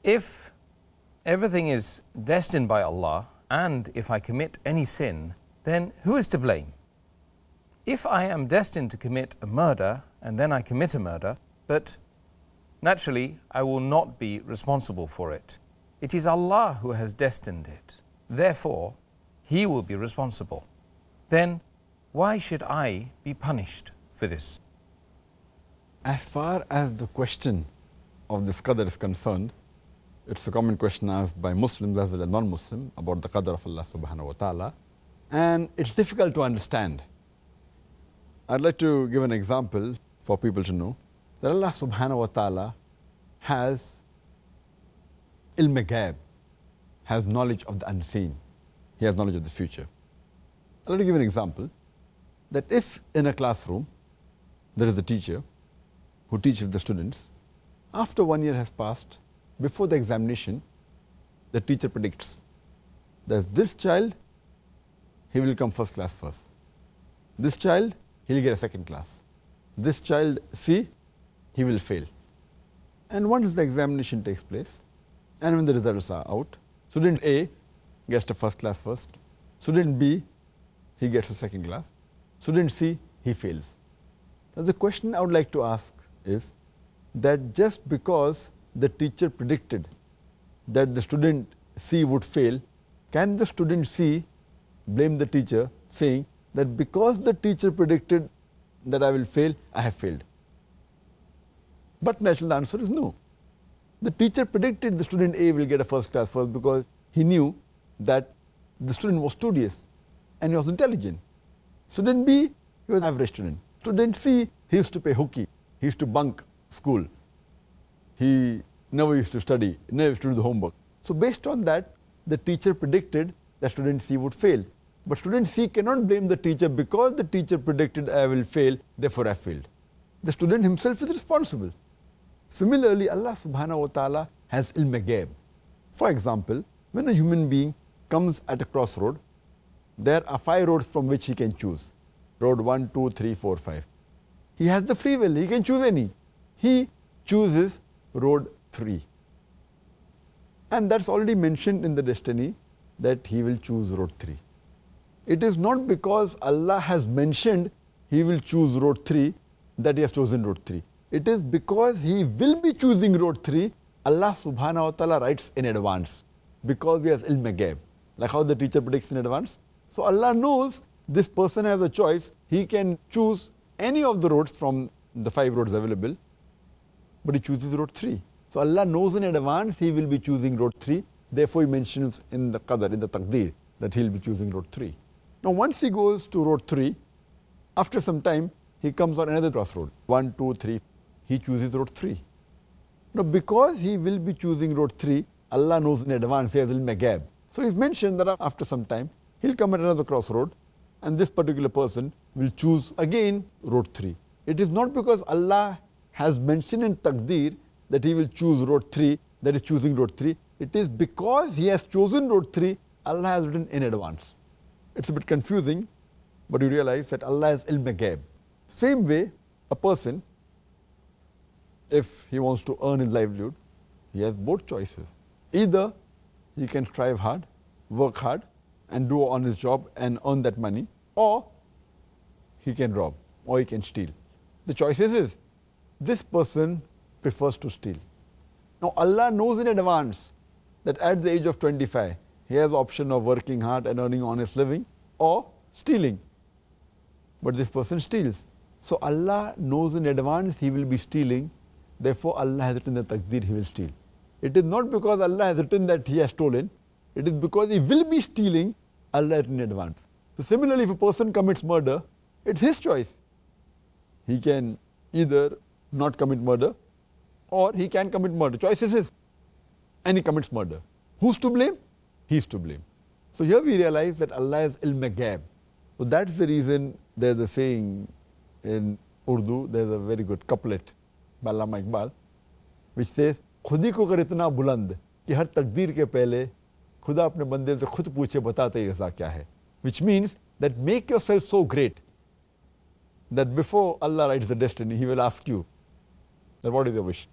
If everything is destined by Allah, and if I commit any sin, then who is to blame? If I am destined to commit a murder, and then I commit a murder, but naturally I will not be responsible for it. It is Allah who has destined it. Therefore, He will be responsible. Then why should I be punished for this? As far as the question of this qadr is concerned, it's a common question asked by Muslims as well as non-Muslim about the qadr of Allah subhanahu wa ta'ala, and it's difficult to understand. I'd like to give an example for people to know that Allah subhanahu wa ta'ala has ilm ghaib, has knowledge of the unseen. He has knowledge of the future. I'd like to give an example that if in a classroom there is a teacher who teaches the students, after 1 year has passed, before the examination, the teacher predicts that this child, he will come first class first. This child, he will get a second class. This child, C, he will fail. And once the examination takes place, and when the results are out, student A gets the first class first, student B, he gets the second class, student C, he fails. Now the question I would like to ask is that just because the teacher predicted that the student C would fail, can the student C blame the teacher saying that because the teacher predicted that I will fail, I have failed? But naturally the answer is no. The teacher predicted the student A will get a first class first because he knew that the student was studious and he was intelligent. Student B, he was an average student. Student C, he used to play hooky, he used to bunk school. He never used to study, never used to do the homework. So based on that, the teacher predicted that student C would fail. But student C cannot blame the teacher because the teacher predicted I will fail, therefore I failed. The student himself is responsible. Similarly, Allah subhanahu wa ta'ala has ilm ghaib. For example, when a human being comes at a crossroad, there are 5 roads from which he can choose. Road 1, 2, 3, 4, 5. He has the free will, he can choose any. He chooses road 3. And that's already mentioned in the destiny that he will choose road 3. It is not because Allah has mentioned he will choose road 3 that he has chosen road 3. It is because he will be choosing road 3, Allah subhanahu wa ta'ala writes in advance because he has ilm ghaib, like how the teacher predicts in advance. So Allah knows this person has a choice, he can choose any of the roads from the 5 roads available, but he chooses road 3. So Allah knows in advance he will be choosing road 3, therefore he mentions in the qadr, in the taqdeer, that he will be choosing road 3. Now once he goes to road 3, after some time he comes on another crossroad, 1, 2, 3, he chooses road 3. Now because he will be choosing road 3, Allah knows in advance, he has ilm ghaib. So he's mentioned that after some time, he'll come at another crossroad, and this particular person will choose again road 3. It is not because Allah has mentioned in taqdeer that he will choose road 3, that is choosing road 3. It is because he has chosen road 3, Allah has written in advance. It's a bit confusing, but you realize that Allah has ilm ghaib. Same way, a person, if he wants to earn his livelihood, he has both choices. Either he can strive hard, work hard, and do on his job and earn that money, or he can rob, or he can steal. The choice is this person prefers to steal. Now Allah knows in advance that at the age of 25, he has option of working hard and earning honest living, or stealing. But this person steals. So Allah knows in advance he will be stealing, therefore Allah has written the taqdeer he will steal. It is not because Allah has written that he has stolen, it is because he will be stealing, Allah has written in advance. So similarly, if a person commits murder, it's his choice. He can either not commit murder, or he can commit murder. Choice is his. And he commits murder. Who's to blame? He's to blame. So here we realize that Allah is ilm ghaib. So that's the reason there's a saying in Urdu, there's a very good couplet by Allama Iqbal, which says, खुदी को कर इतना बुलंद कि हर तकदीर के पहले खुदा अपने बंदे से खुद पूछे बता तेरी रज़ा क्या है. Which means that make yourself so great that before Allah writes the destiny, He will ask you that what is your wish.